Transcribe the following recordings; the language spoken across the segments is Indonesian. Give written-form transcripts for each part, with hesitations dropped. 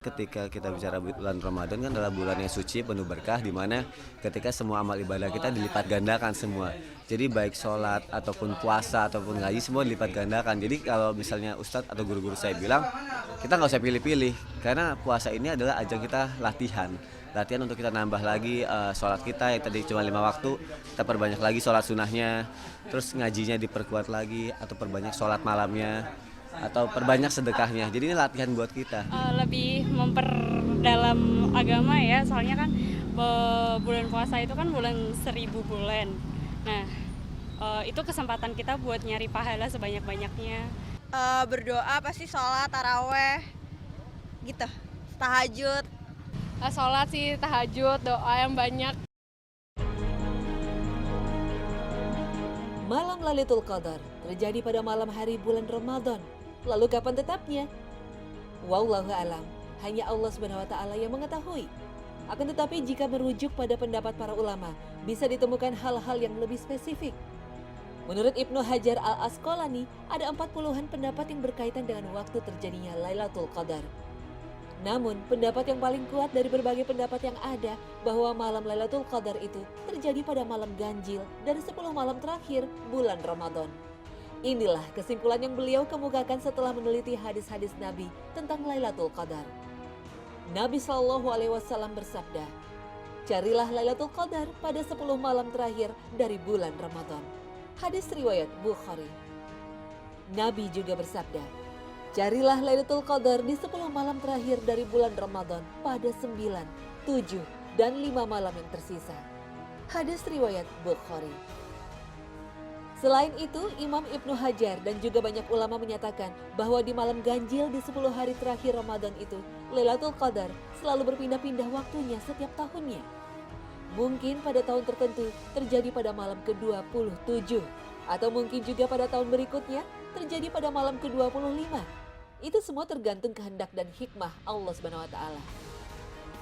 ketika kita bicara bulan Ramadan kan adalah bulan yang suci penuh berkah, di mana ketika semua amal ibadah kita dilipat gandakan semua. Jadi baik sholat ataupun puasa ataupun ngaji semua dilipat gandakan. Jadi kalau misalnya Ustadz atau guru-guru saya bilang kita nggak usah pilih-pilih karena puasa ini adalah ajang kita latihan untuk kita nambah lagi sholat kita yang tadi cuma 5 waktu, kita perbanyak lagi sholat sunahnya, terus ngajinya diperkuat lagi atau perbanyak sholat malamnya atau perbanyak sedekahnya. Jadi ini latihan buat kita. Lebih memperdalam agama ya, soalnya kan bulan puasa itu kan bulan 1000 bulan. Nah, itu kesempatan kita buat nyari pahala sebanyak-banyaknya. Berdoa pasti sholat, taraweh, gitu, tahajud. Sholat sih, tahajud, doa yang banyak. Malam Lailatul Qadar terjadi pada malam hari bulan Ramadan. Lalu kapan tetapnya? Wallahu a'lam, hanya Allah Subhanahu wa taala yang mengetahui. Akan tetapi jika merujuk pada pendapat para ulama, bisa ditemukan hal-hal yang lebih spesifik. Menurut Ibnu Hajar al-Asqalani, ada 40-an pendapat yang berkaitan dengan waktu terjadinya Lailatul Qadar. Namun, pendapat yang paling kuat dari berbagai pendapat yang ada bahwa malam Lailatul Qadar itu terjadi pada malam ganjil dari 10 malam terakhir bulan Ramadan. Inilah kesimpulan yang beliau kemukakan setelah meneliti hadis-hadis Nabi tentang Lailatul Qadar. Nabi SAW bersabda, "Carilah Lailatul Qadar pada 10 malam terakhir dari bulan Ramadan." Hadis riwayat Bukhari. Nabi juga bersabda, "Carilah Lailatul Qadar di 10 malam terakhir dari bulan Ramadan pada 9, 7, dan 5 malam yang tersisa." Hadis riwayat Bukhari. Selain itu, Imam Ibnu Hajar dan juga banyak ulama menyatakan bahwa di malam ganjil di 10 hari terakhir Ramadan itu, Lailatul Qadar selalu berpindah-pindah waktunya setiap tahunnya. Mungkin pada tahun tertentu terjadi pada malam ke-27, atau mungkin juga pada tahun berikutnya terjadi pada malam ke-25. Itu semua tergantung kehendak dan hikmah Allah Subhanahu wa taala.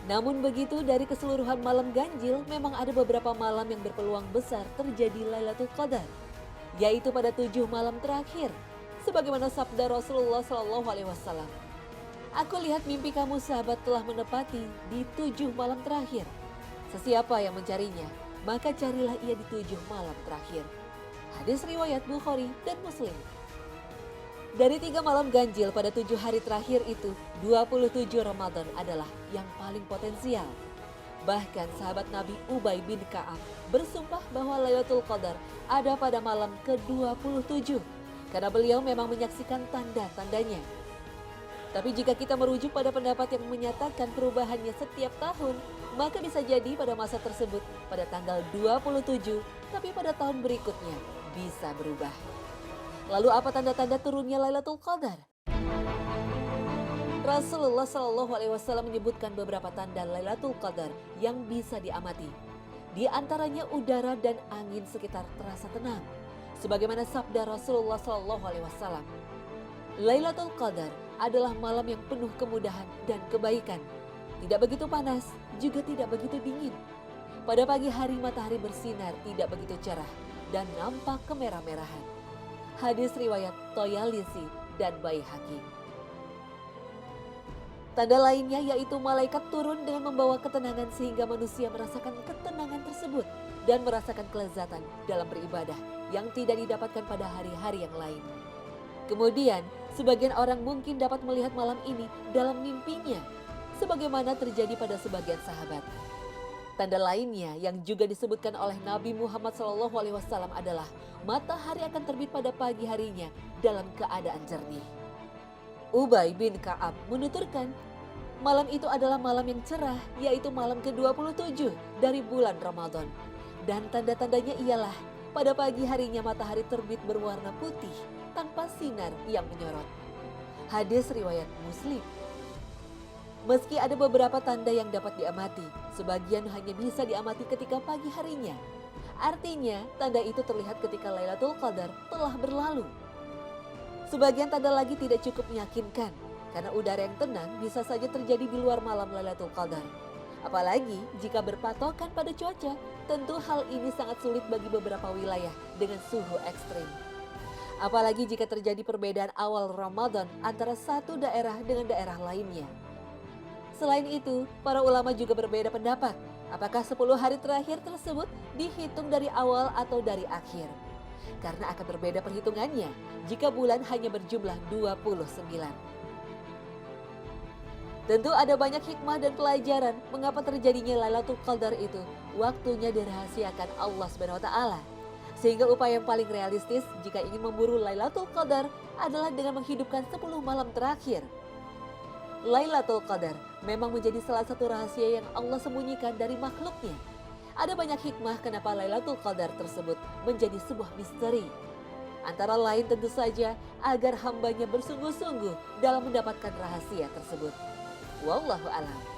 Namun begitu, dari keseluruhan malam ganjil memang ada beberapa malam yang berpeluang besar terjadi Lailatul Qadar, yaitu pada 7 malam terakhir. Sebagaimana sabda Rasulullah SAW, "Aku lihat mimpi kamu sahabat telah menepati di 7 malam terakhir. Sesiapa yang mencarinya, maka carilah ia di 7 malam terakhir." Hadis riwayat Bukhari dan Muslim. Dari 3 malam ganjil pada 7 hari terakhir itu, 27 Ramadan adalah yang paling potensial. Bahkan sahabat Nabi Ubay bin Ka'ab bersumpah bahwa Lailatul Qadar ada pada malam ke-27 karena beliau memang menyaksikan tanda-tandanya. Tapi jika kita merujuk pada pendapat yang menyatakan perubahannya setiap tahun, maka bisa jadi pada masa tersebut pada tanggal 27, tapi pada tahun berikutnya bisa berubah. Lalu apa tanda-tanda turunnya Lailatul Qadar? Rasulullah SAW menyebutkan beberapa tanda Lailatul Qadar yang bisa diamati. Di antaranya udara dan angin sekitar terasa tenang. Sebagaimana sabda Rasulullah SAW, Lailatul Qadar adalah malam yang penuh kemudahan dan kebaikan. Tidak begitu panas, juga tidak begitu dingin. Pada pagi hari matahari bersinar tidak begitu cerah dan nampak kemerah-merahan. Hadis riwayat Toyalisi dan Baihaqi. Tanda lainnya yaitu malaikat turun dengan membawa ketenangan sehingga manusia merasakan ketenangan tersebut dan merasakan kelezatan dalam beribadah yang tidak didapatkan pada hari-hari yang lain. Kemudian, sebagian orang mungkin dapat melihat malam ini dalam mimpinya, sebagaimana terjadi pada sebagian sahabat. Tanda lainnya yang juga disebutkan oleh Nabi Muhammad SAW adalah matahari akan terbit pada pagi harinya dalam keadaan jernih. Ubay bin Ka'ab menuturkan, malam itu adalah malam yang cerah, yaitu malam ke-27 dari bulan Ramadan. Dan tanda-tandanya ialah pada pagi harinya matahari terbit berwarna putih tanpa sinar yang menyorot. Hadis riwayat Muslim. Meski ada beberapa tanda yang dapat diamati, sebagian hanya bisa diamati ketika pagi harinya. Artinya, tanda itu terlihat ketika Lailatul Qadar telah berlalu. Sebagian tanda lagi tidak cukup meyakinkan, karena udara yang tenang bisa saja terjadi di luar malam Lailatul Qadar. Apalagi jika berpatokan pada cuaca, tentu hal ini sangat sulit bagi beberapa wilayah dengan suhu ekstrim. Apalagi jika terjadi perbedaan awal Ramadan antara satu daerah dengan daerah lainnya. Selain itu, para ulama juga berbeda pendapat. Apakah 10 hari terakhir tersebut dihitung dari awal atau dari akhir? Karena akan berbeda perhitungannya jika bulan hanya berjumlah 29. Tentu ada banyak hikmah dan pelajaran mengapa terjadinya Lailatul Qadar itu waktunya dirahasiakan Allah SWT. Sehingga upaya yang paling realistis jika ingin memburu Lailatul Qadar adalah dengan menghidupkan 10 malam terakhir. Lailatul Qadar memang menjadi salah satu rahasia yang Allah sembunyikan dari makhluknya. Ada banyak hikmah kenapa Lailatul Qadar tersebut menjadi sebuah misteri. Antara lain tentu saja agar hambanya bersungguh-sungguh dalam mendapatkan rahasia tersebut. Wallahu a'lam.